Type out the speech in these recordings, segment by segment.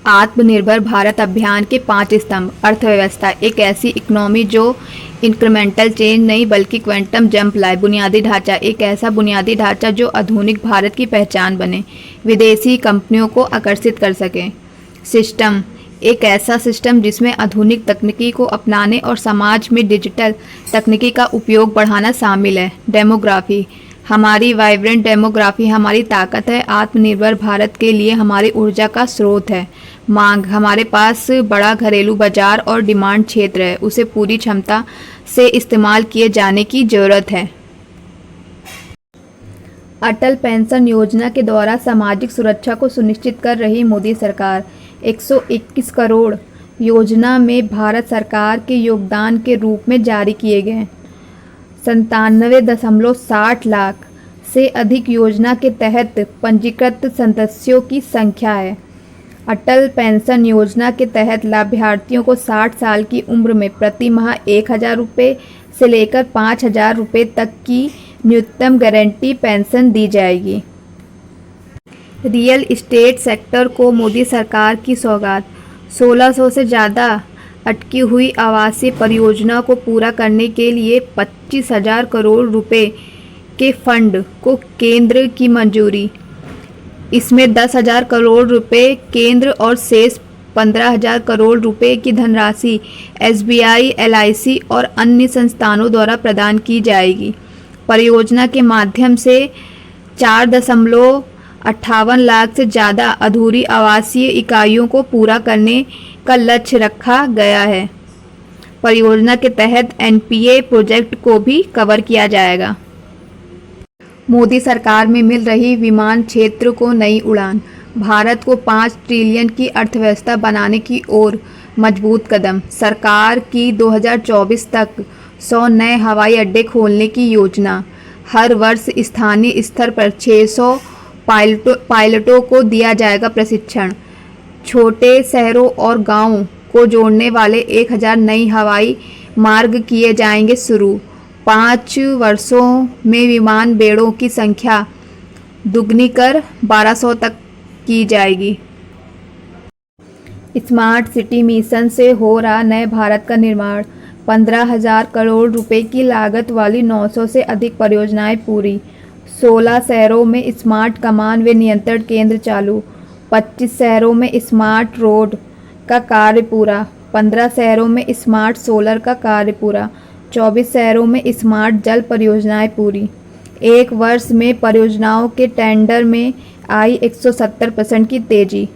आत्मनिर्भर भारत अभियान के 5 स्तंभ। अर्थव्यवस्था एक ऐसी इकोनॉमी जो इंक्रीमेंटल चेंज नहीं बल्कि क्वांटम जंप लाए। बुनियादी ढांचा एक ऐसा बुनियादी ढांचा जो आधुनिक भारत की पहचान बने, विदेशी कंपनियों को आकर्षित कर सके। सिस्टम एक ऐसा सिस्टम जिसमें आधुनिक तकनीकी को अपनाने और समाज में डिजिटल तकनीकी का उपयोग बढ़ाना शामिल है। डेमोग्राफी हमारी वाइब्रेंट डेमोग्राफी हमारी ताकत है, आत्मनिर्भर भारत के लिए हमारी ऊर्जा का स्रोत है। मांग हमारे पास बड़ा घरेलू बाजार और डिमांड क्षेत्र है, उसे पूरी क्षमता से इस्तेमाल किए जाने की ज़रूरत है। अटल पेंशन योजना के द्वारा सामाजिक सुरक्षा को सुनिश्चित कर रही मोदी सरकार 121 करोड़ योजना में भारत सरकार के योगदान के रूप में जारी किए गए 97.60 लाख से अधिक योजना के तहत पंजीकृत सदस्यों की संख्या है। अटल पेंशन योजना के तहत लाभार्थियों को 60 साल की उम्र में प्रति माह 1,000 रुपये से लेकर 5,000 रुपये तक की न्यूनतम गारंटी पेंशन दी जाएगी। रियल एस्टेट सेक्टर को मोदी सरकार की सौगात। 1600 से ज़्यादा अटकी हुई आवासीय परियोजना को पूरा करने के लिए 25,000 करोड़ रुपए के फंड को केंद्र की मंजूरी। इसमें 10,000 करोड़ रुपए केंद्र और शेष 15,000 करोड़ रुपए की धनराशि SBI, LIC और अन्य संस्थानों द्वारा प्रदान की जाएगी। परियोजना के माध्यम से 4.58 लाख से ज़्यादा अधूरी आवासीय इकाइयों को पूरा करने का लक्ष्य रखा गया है। परियोजना के तहत NPA प्रोजेक्ट को भी कवर किया जाएगा। मोदी सरकार में मिल रही विमान क्षेत्र को नई उड़ान। भारत को 5 ट्रिलियन की अर्थव्यवस्था बनाने की ओर मजबूत कदम। सरकार की 2024 तक 100 नए हवाई अड्डे खोलने की योजना। हर वर्ष स्थानीय स्तर पर 600 पायलटों को दिया जाएगा प्रशिक्षण। छोटे शहरों और गांवों को जोड़ने वाले 1,000 नई हवाई मार्ग किए जाएंगे शुरू। 5 वर्षों में विमान बेड़ों की संख्या दुगनी कर 1200 तक की जाएगी। स्मार्ट सिटी मिशन से हो रहा नए भारत का निर्माण। 15,000 करोड़ रुपए की लागत वाली 900 से अधिक परियोजनाएं पूरी। 16 शहरों में स्मार्ट कमान व नियंत्रण केंद्र चालू। 25 शहरों में स्मार्ट रोड का कार्य पूरा। 15 शहरों में स्मार्ट सोलर का कार्य पूरा। 24 शहरों में स्मार्ट जल परियोजनाएं पूरी। एक वर्ष में परियोजनाओं के टेंडर में आई 170% की तेजी।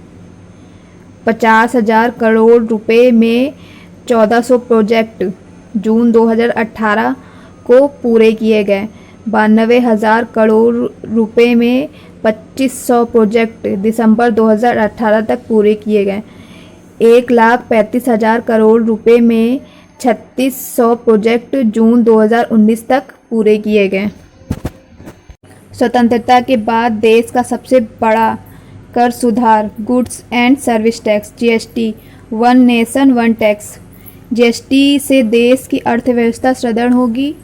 50,000 करोड़ रुपए में 1400 प्रोजेक्ट जून 2018 को पूरे किए गए। 92,000 करोड़ रुपए में 2500 प्रोजेक्ट दिसंबर 2018 तक पूरे किए गए। 1,35,000 करोड़ रुपए में 3600 प्रोजेक्ट जून 2019 तक पूरे किए गए। स्वतंत्रता के बाद देश का सबसे बड़ा कर सुधार goods and service tax GST, one nation one tax. GST से देश की अर्थव्यवस्था सुदृढ़ होगी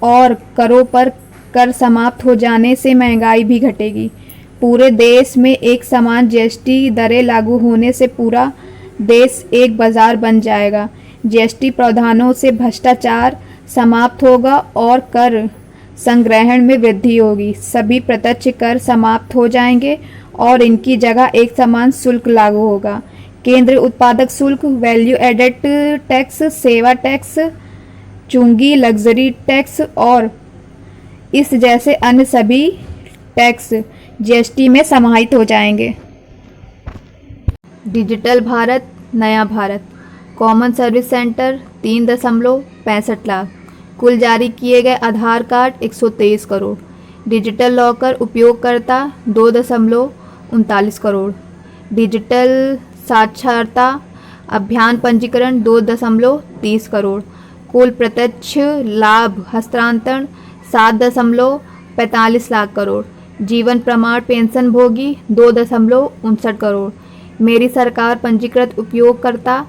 और करों पर कर समाप्त हो जाने से महंगाई भी घटेगी। पूरे देश में एक समान GST दरें लागू होने से पूरा देश एक बाजार बन जाएगा। GST प्रावधानों से भ्रष्टाचार समाप्त होगा और कर संग्रहण में वृद्धि होगी। सभी प्रत्यक्ष कर समाप्त हो जाएंगे और इनकी जगह एक समान शुल्क लागू होगा। केंद्रीय उत्पादक शुल्क, वैल्यू एडेड टैक्स, सेवा टैक्स, चुंगी, लग्जरी टैक्स और इस जैसे अन्य सभी टैक्स GST में समाहित हो जाएंगे। डिजिटल भारत, नया Bharat. Common service centre 3.65 lakh. कुल जारी किए गए आधार कार्ड 123 करोड़। डिजिटल लॉकर उपयोगकर्ता 2.39 करोड़। डिजिटल साक्षरता अभियान पंजीकरण 2.30 करोड़। कुल प्रत्यक्ष लाभ हस्तांतरण 7.45 लाख करोड़। जीवन प्रमाण पेंशन भोगी 2.59 करोड़। मेरी सरकार पंजीकृत उपयोगकर्ता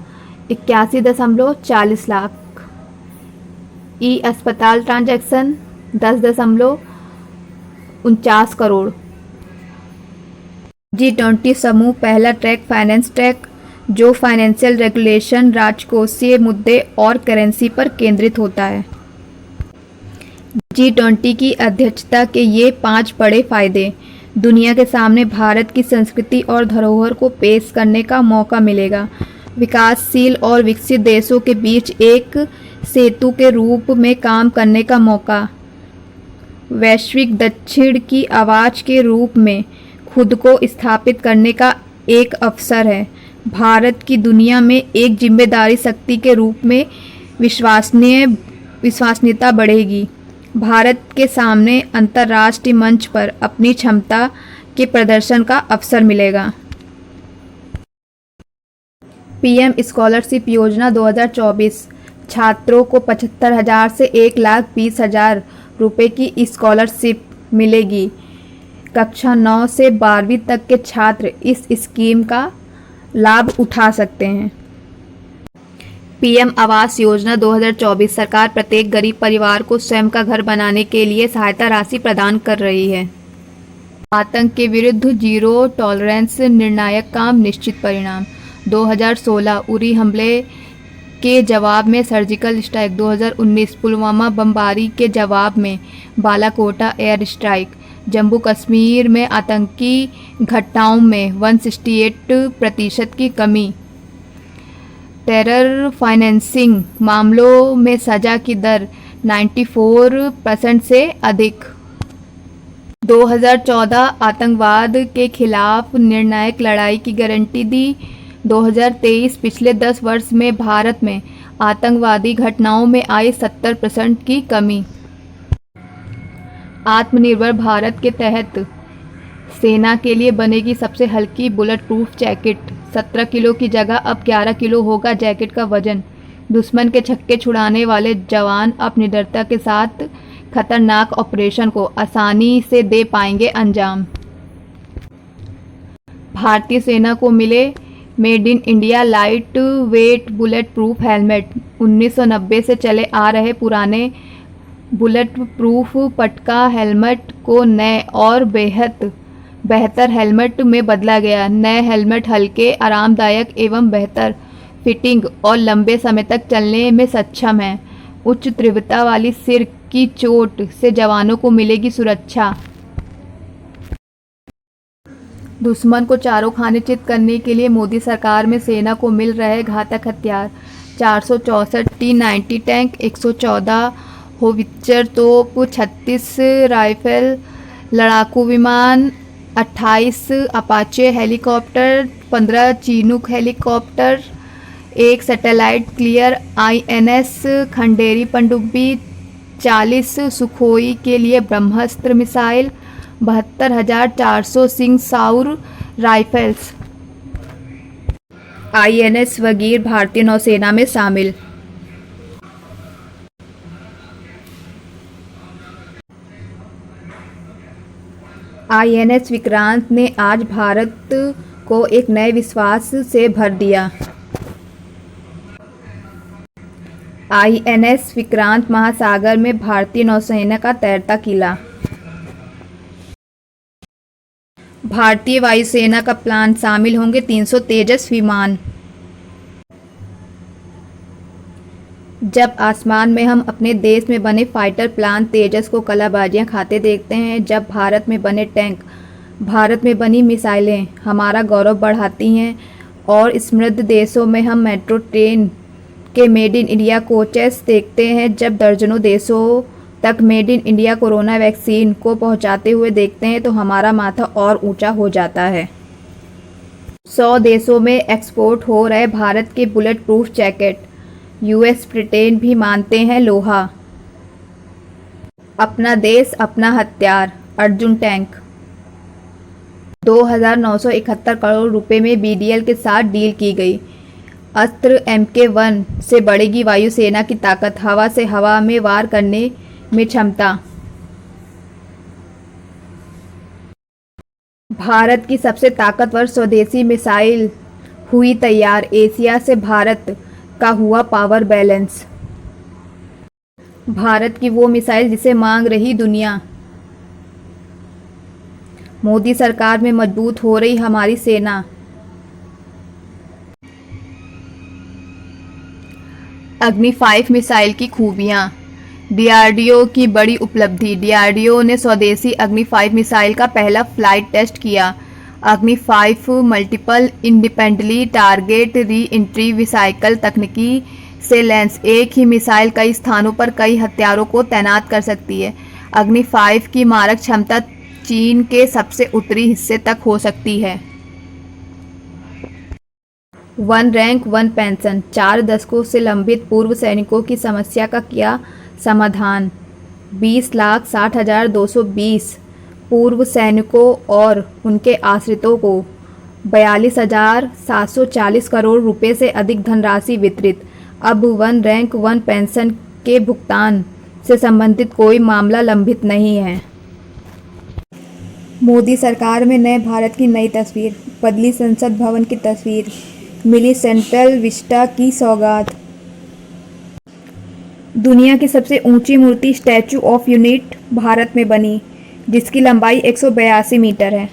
81.40 लाख। अस्पताल ट्रांजैक्शन 10.49 करोड़। G20 समूह पहला ट्रैक फाइनेंस ट्रैक, जो फाइनेंशियल रेगुलेशन, राजकोषीय मुद्दे और करेंसी पर केंद्रित होता है। G20 की अध्यक्षता के ये 5 बड़े फायदे। दुनिया के सामने भारत की संस्कृति और धरोहर को पेश करने का मौका मिलेगा। विकासशील और विकसित देशों के बीच एक सेतु के रूप में काम करने का मौका। वैश्विक दक्षिण की आवाज़ के रूप में खुद को स्थापित करने का एक अवसर है। भारत की दुनिया में एक जिम्मेदारी शक्ति के रूप में विश्वसनीयता बढ़ेगी। भारत के सामने अंतर्राष्ट्रीय मंच पर अपनी क्षमता के प्रदर्शन का अवसर मिलेगा। पीएम स्कॉलरशिप योजना 2024 छात्रों को 75,000 से 1,20,000 रुपये की स्कॉलरशिप मिलेगी। कक्षा 9 से 12वीं तक के छात्र इस स्कीम का लाभ उठा सकते हैं। पीएम आवास योजना 2024 सरकार प्रत्येक गरीब परिवार को स्वयं का घर बनाने के लिए सहायता राशि प्रदान कर रही है। आतंक के विरुद्ध जीरो टॉलरेंस, निर्णायक काम, निश्चित परिणाम। 2016 उरी हमले के जवाब में सर्जिकल स्ट्राइक। 2019 पुलवामा बमबारी के जवाब में बालाकोटा एयर स्ट्राइक। जम्मू कश्मीर में आतंकी घटनाओं में 168% की कमी। टेरर फाइनेंसिंग मामलों में सजा की दर 94% से अधिक। 2014 आतंकवाद के खिलाफ निर्णायक लड़ाई की गारंटी दी। 2023 पिछले 10 वर्ष में भारत में आतंकवादी घटनाओं में आई 70% की कमी। आत्मनिर्भर भारत के तहत सेना के लिए बनेगी सबसे हल्की बुलेट प्रूफ जैकेट। 17 किलो की जगह अब 11 किलो होगा जैकेट का वजन। दुश्मन के छक्के छुड़ाने वाले जवान अब निडरता के साथ खतरनाक ऑपरेशन को आसानी से दे पाएंगे अंजाम। भारतीय सेना को मिले made in India light weight bullet proof helmet. 1990 से चले आ रहे पुराने बुलेट प्रूफ पटका हेलमेट को नए और बेहतर हेलमेट में बदला गया। नए हेलमेट हल्के, आरामदायक एवं बेहतर फिटिंग और लंबे समय तक चलने में सक्षम है। उच्च तीव्रता वाली सिर की चोट से जवानों को मिलेगी सुरक्षा। दुश्मन को चारों खाने चित करने के लिए मोदी सरकार में सेना को मिल रहे घातक हथियार। 464 T90 टैंक, 114 होवित्जर तोप, 36 राइफल लड़ाकू विमान, 28 Apache helicopter, 15 Chinook helicopter, 1 satellite clear INS Khanderi पनडुब्बी, 40 सुखोई के लिए Brahmastra missile, 72,400 Sig Sauer rifles. INS Vagir भारतीय नौसेना में शामिल। INS विक्रांत ने आज भारत को एक नए विश्वास से भर दिया। INS विक्रांत महासागर में भारतीय नौसेना का तैरता किला। भारतीय वायुसेना का प्लान, शामिल होंगे 300 तेजस विमान। जब आसमान में हम अपने देश में बने फाइटर प्लान तेजस को कलाबाजियां खाते देखते हैं, जब भारत में बने टैंक, भारत में बनी मिसाइलें हमारा गौरव बढ़ाती हैं और समृद्ध देशों में हम मेट्रो ट्रेन के मेड इन इंडिया कोचेस देखते हैं, जब दर्जनों देशों तक made in India corona vaccine को पहुंचाते हुए देखते हैं, तो हमारा माथा और ऊंचा हो जाता है। 100 देशों में एक्सपोर्ट हो रहे भारत के bullet proof jacket US Britain भी मानते हैं लोहा। अपना देश अपना हथियार, अर्जुन टैंक। 2,971 करोड़ रुपए में BDL के साथ डील की गई। अस्त्र MK1 से बढ़ेगी वायुसेना की ताकत, हवा से हवा में वार करने में क्षमता। भारत की सबसे ताकतवर स्वदेशी मिसाइल हुई तैयार, एशिया से भारत का हुआ पावर बैलेंस। भारत की वो मिसाइल जिसे मांग रही दुनिया। मोदी सरकार में मजबूत हो रही हमारी सेना। अग्नि 5 मिसाइल की खूबियां। डीआरडीओ की बड़ी उपलब्धि। डीआरडीओ ने स्वदेशी अग्नि 5 मिसाइल का पहला फ्लाइट टेस्ट किया। अग्नि 5 multiple independently target re entry recycle तकनीकी से लैस एक ही मिसाइल कई स्थानों पर कई हथियारों को तैनात कर सकती है। अग्नि 5 की मारक क्षमता चीन के सबसे उत्तरी हिस्से तक हो सकती है। 1 रैंक 1 पेंशन। 4 दशकों से लंबित पूर्व सैनिकों की समस्या का किया समाधान। 20,60,220 पूर्व सैनिकों और उनके आश्रितों को 42,740 करोड़ रुपए से अधिक धनराशि वितरित। अब 1 रैंक 1 पेंशन के भुगतान से संबंधित कोई मामला लंबित नहीं है। मोदी सरकार में नए भारत की नई तस्वीर। बदली संसद भवन की तस्वीर, मिली सेंट्रल विस्टा की सौगात। दुनिया की सबसे ऊंची मूर्ति स्टैचू ऑफ यूनिटी भारत में बनी, जिसकी लंबाई 182 मीटर है।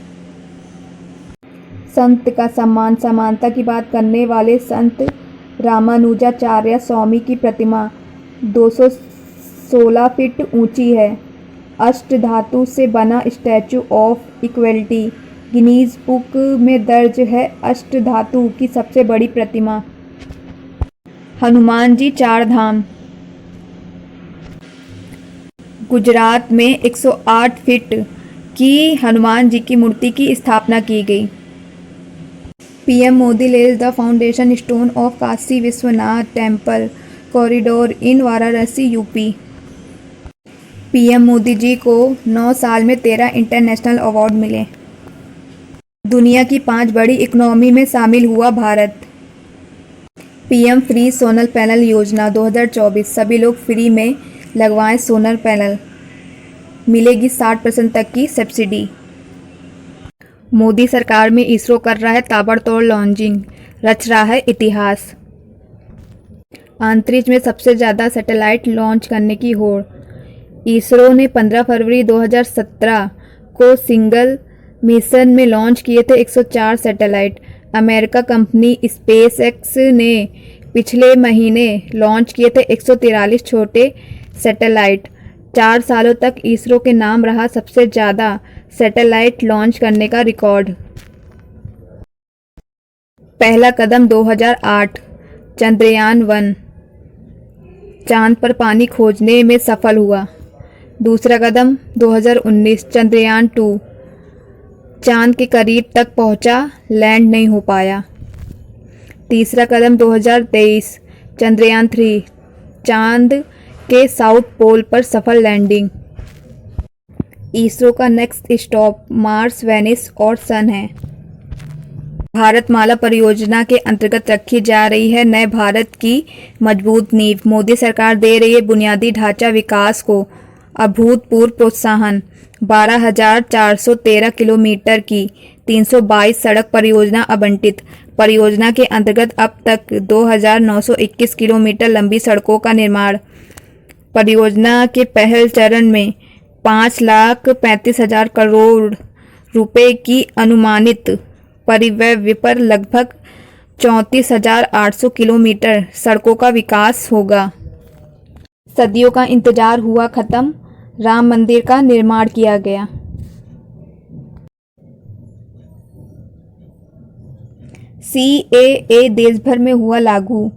संत का सम्मान। समानता की बात करने वाले संत रामानुजाचार्य स्वामी की प्रतिमा 216 फीट ऊंची है। अष्टधातु से बना statue of equality Guinness book में दर्ज है। अष्टधातु की सबसे बड़ी प्रतिमा। हनुमान जी चार धाम। गुजरात में 108 फीट की हनुमान जी की मूर्ति की स्थापना की गई। PM Modi lays the foundation stone of Kashi Vishwanath temple corridor in Varanasi, UP. PM Modi ji को 9 साल में 13 इंटरनेशनल अवार्ड मिले। दुनिया की 5 बड़ी इकोनॉमी में शामिल हुआ Bharat. PM free solar panel योजना 2024। सभी लोग फ्री में लगवाएं सोलर पैनल, मिलेगी 60% तक की सब्सिडी। मोदी सरकार में इसरो कर रहा है ताबड़तोड़ लॉन्चिंग, रच रहा है इतिहास। अंतरिक्ष में सबसे ज़्यादा सैटेलाइट लॉन्च करने की होड़। इसरो ने 15 फरवरी 2017 को सिंगल मिशन में लॉन्च किए थे 104 सैटेलाइट। अमेरिका कंपनी स्पेसएक्स ने पिछले महीने लॉन्च किए थे 143 छोटे सैटेलाइट। 4 सालों तक इसरो के नाम रहा सबसे ज़्यादा सैटेलाइट लॉन्च करने का रिकॉर्ड। पहला कदम 2008 चंद्रयान 1 चांद पर पानी खोजने में सफल हुआ। दूसरा कदम 2019 चंद्रयान 2 चांद के करीब तक पहुंचा, लैंड नहीं हो पाया। तीसरा कदम 2023 चंद्रयान 3 चांद के साउथ पोल पर सफल लैंडिंग। इसरो का नेक्स्ट स्टॉप मार्स, वेनिस और सन है। भारतमाला परियोजना के अंतर्गत रखी जा रही है नए भारत की मजबूत नींव। मोदी सरकार दे रही है बुनियादी ढांचा विकास को अभूतपूर्व प्रोत्साहन। 12,413 किलोमीटर की 322 सड़क परियोजना आवंटित। परियोजना के अंतर्गत अब तक 2,921 किलोमीटर लंबी सड़कों का निर्माण। परियोजना के पहल चरण में 5,35,000 करोड़ रुपए की अनुमानित परिव्यय पर लगभग 34,800 किलोमीटर सड़कों का विकास होगा। सदियों का इंतजार हुआ खत्म, राम मंदिर का निर्माण किया गया। सीएए देश भर में हुआ लागू।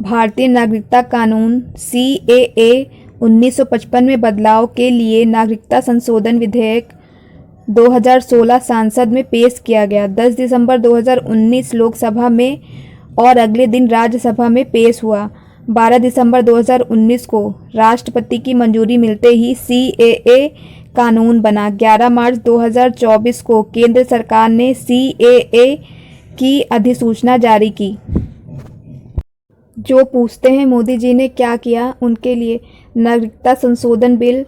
भारतीय नागरिकता कानून सीएए 1955 में बदलाव के लिए नागरिकता संशोधन विधेयक 2016 संसद में पेश किया गया। 10 दिसंबर 2019 लोकसभा में और अगले दिन राज्यसभा में पेश हुआ। 12 दिसंबर 2019 को राष्ट्रपति की मंजूरी मिलते ही सीएए कानून बना। 11 मार्च 2024 को केंद्र सरकार ने सीएए की अधिसूचना जारी की। जो पूछते हैं मोदी जी ने क्या किया, उनके लिए नागरिकता संशोधन बिल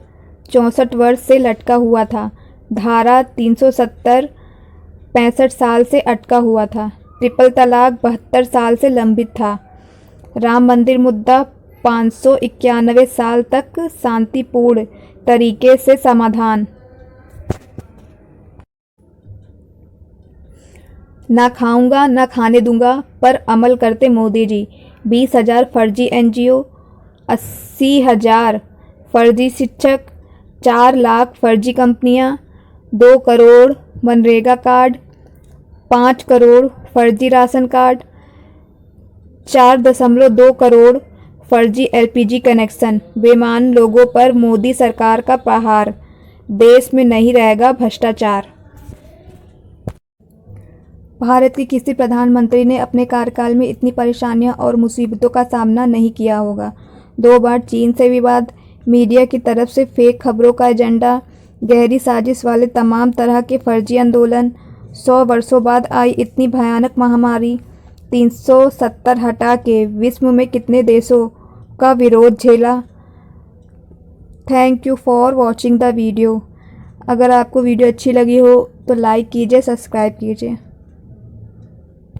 64 वर्ष से लटका हुआ था। धारा 370 65 साल से अटका हुआ था। ट्रिपल तलाक 72 साल से लंबित था। राम मंदिर मुद्दा 591 साल तक शांतिपूर्ण तरीके से समाधान। ना खाऊंगा ना खाने दूंगा पर अमल करते मोदी जी। 20,000 फर्जी NGO, 80,000 फर्जी शिक्षक, 4 लाख फर्जी कंपनियां, 2 करोड़ मनरेगा कार्ड, 5 करोड़ फर्जी राशन कार्ड, 4.2 करोड़ फर्जी LPG कनेक्शन। बेईमान लोगों पर मोदी सरकार का प्रहार। देश में नहीं रहेगा भ्रष्टाचार। भारत के किसी प्रधानमंत्री ने अपने कार्यकाल में इतनी परेशानियां और मुसीबतों का सामना नहीं किया होगा। 2 बार चीन से विवाद, मीडिया की तरफ से फेक खबरों का एजेंडा, गहरी साजिश वाले तमाम तरह के फर्जी आंदोलन, 100 वर्षों बाद आई इतनी भयानक महामारी, 370 हटा के विश्व में कितने देशों का विरोध झेला। Thank you for watching the video. अगर आपको वीडियो अच्छी लगी हो तो लाइक कीजिए, सब्सक्राइब कीजिए।